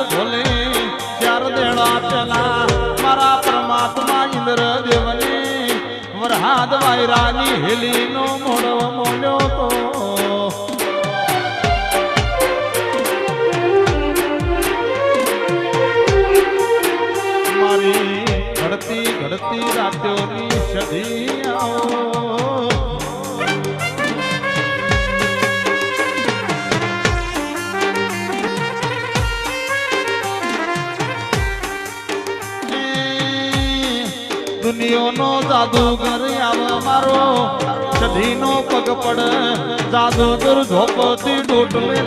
અંદર ભોલે ચાર દેડા પેલા મારા પરમાત્મા ઇન્દ્ર દેવને વરહાદ વાયરાની હેલીનો મોડો મોલ્યો તો મારી ઘડતી ઘડતી રાત્યોની સદી આવો દુનિયાનો જાદુગર આવ મારો સધીનો પગ પડ જાદુગર ઝોપતી ડોટલે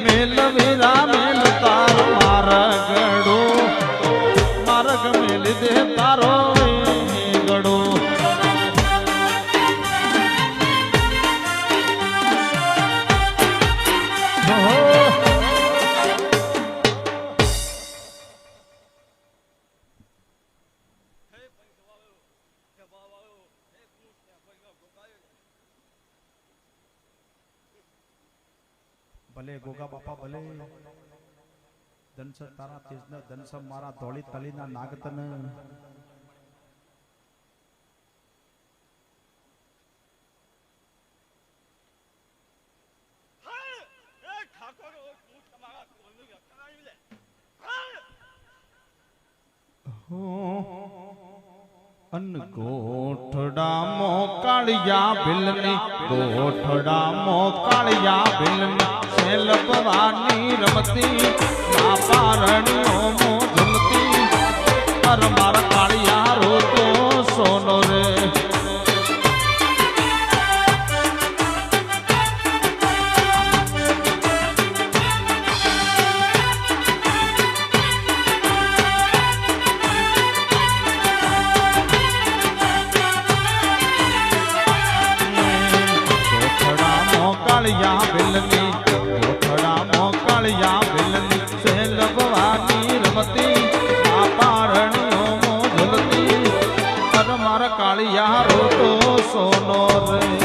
મેલ વીરા મેલ તારો માર્ગ મેલી દે તારો ગડો ભલે ગોગા બાપા ભલે ધનસર તારા તેજન ધનસર મારા ધોળી તલીના નાગતન અન ગોઠડા મોકાળિયા ભીલની ગોઠડા મોકાળિયા ભીલની સેલ ભવાની રમતી મા પારણીઓ મો ઝૂલતી અર મારા કાળિયા રોતો સોનો રે કાળિયા ભીલની ગોઠડા મોકાળિયા ભીલની સેલ ભવાની રમતી આ પારણીઓ મો ઝૂલતી અર મારા કાળિયા રોતો સોનો રે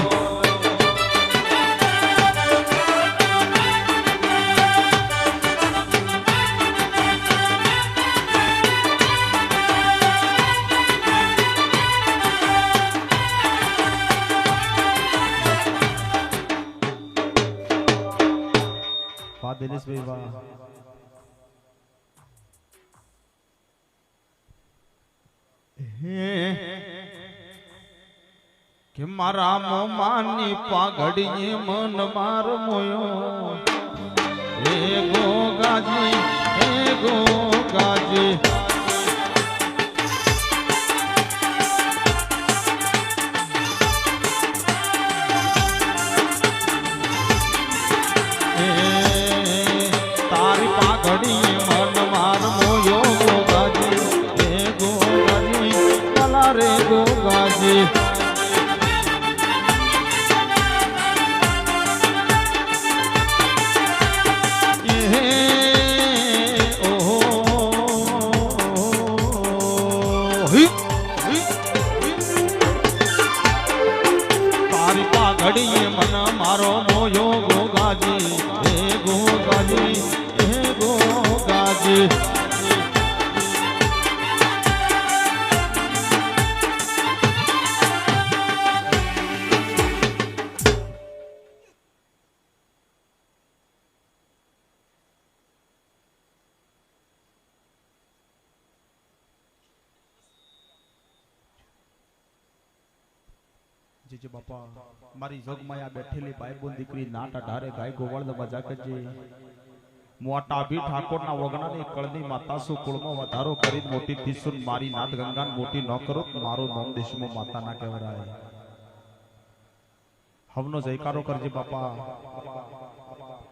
દિનેશભાઈ વાહ કે મારા મોમાની પાઘડીએ મન માર મોયો હે ગોગાજી ઘડી મન માર મોયો ગોગાજી હે ગોગાજી કલા રે ગોગાજી તારી પાઘડીએ મન મારો મોયો ગોગાજી હે ગોગાજી ગોગાજી જીજે બાપા મારી જોગમાયા બેઠેલી ભાઈબોન દીકરી નાટ અઢારે ગાય ગોવાળ બજા કરજે મોટા ભી ઠાકોરના વગણાની કળની માતાસુ કુળમાં વધારો કરી મોટી દીસુન મારી નાથ ગંગાન મોટી ન કરો મારું નામ દેશમાં માતા ના કહેવાય હવનો જયકારો કરજે બાપા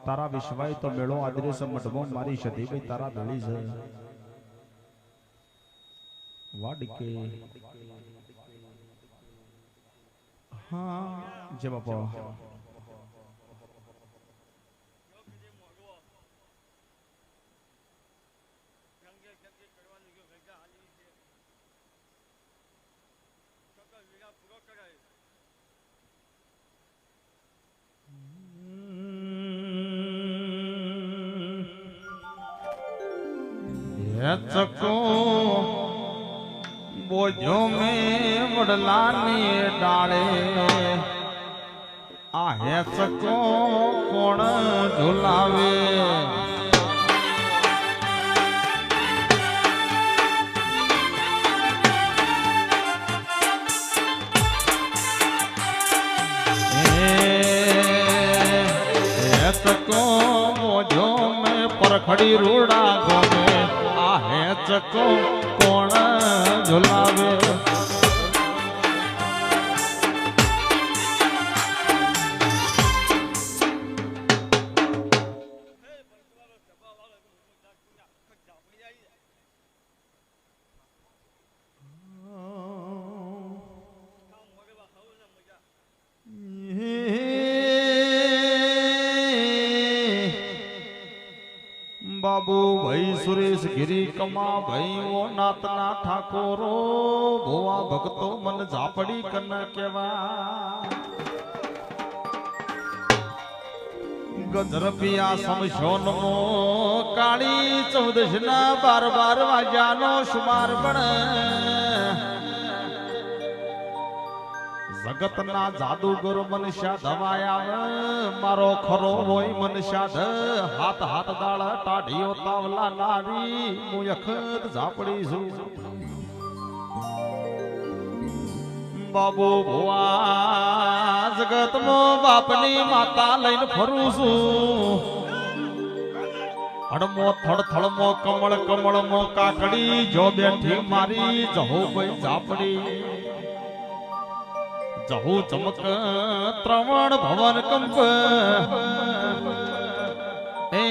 તારા વિશ્વાય તો મેળો આદરે સમઢમો મારી સધી ભાઈ તારા ભેળી છે વાડકે હા જય બાપા ચકો બોજો મેં વડલાની ડાળે આ હે ચકો કોણ ઝુલાવે ચકો બોજો મેં પરખડી રૂડા ગોમે આ હે ચકો કોણ ઝુલાવે બાબુ ભાઈ સુરેશ ગિરી કમા ભાઈ ઓ નાતના ઠાકોરો ભોવા ભક્તો મન ઝાપડી કન કેવા ગજરપિયા સમશોન મો કાળી 14 ના 12 વાગ્યાનો શુમાર પણ જગતના જાદુગર મનસ્યા ધવાયા મારો ખરો હોય મનસ્યા હાથ હાથ દાળ ટાઢીઓ તાવલા નારી હું અખત ઝાપડી છું બાબુ ભુવા જગતમાં બાપની માતા લઈને ફરું છું હડમો થડ થડમો કમળ કમળમો કાકડી જો બેઠી મારી જહો ભાઈ ઝાપડી જહુ ચમક ત્રવણ ભવન કંપ એ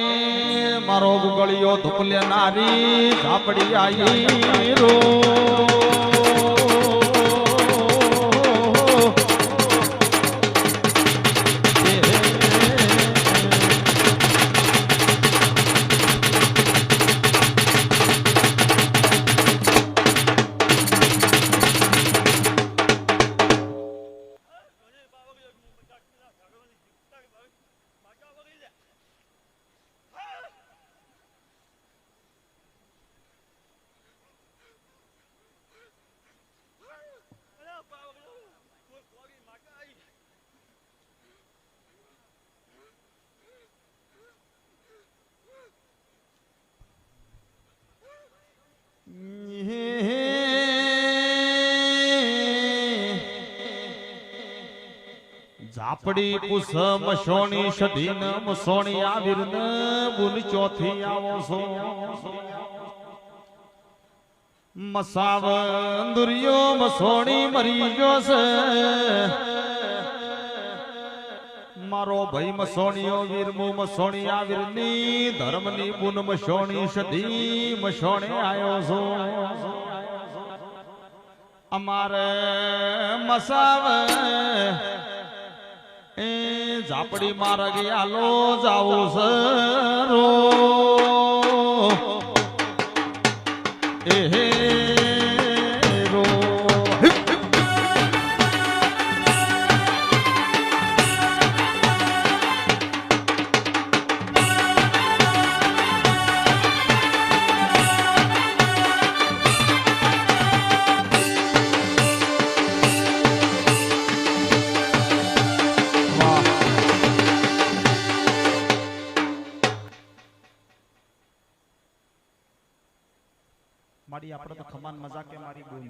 મારો ગુગળિયો ધુપલે નારી ઝાપડી આઈ રો ઝાપડી પુસ મશોણી સધીન મસોણી આવીરન બુન ચોથી આવો છો મસાવ અંદુરિયો મસોણી મરી ગયો છે મારો ભાઈ મસોણીયો વીરમુ મસોણી આવીરની ધર્મની બુન મસોણી સધી મસોણે આયો છો અમારે મસાવ એ ઝાપડી માર ગયાલો જાવું સરો એ રો મારી આપણે તો ખમાન મજાકે મારી બોલ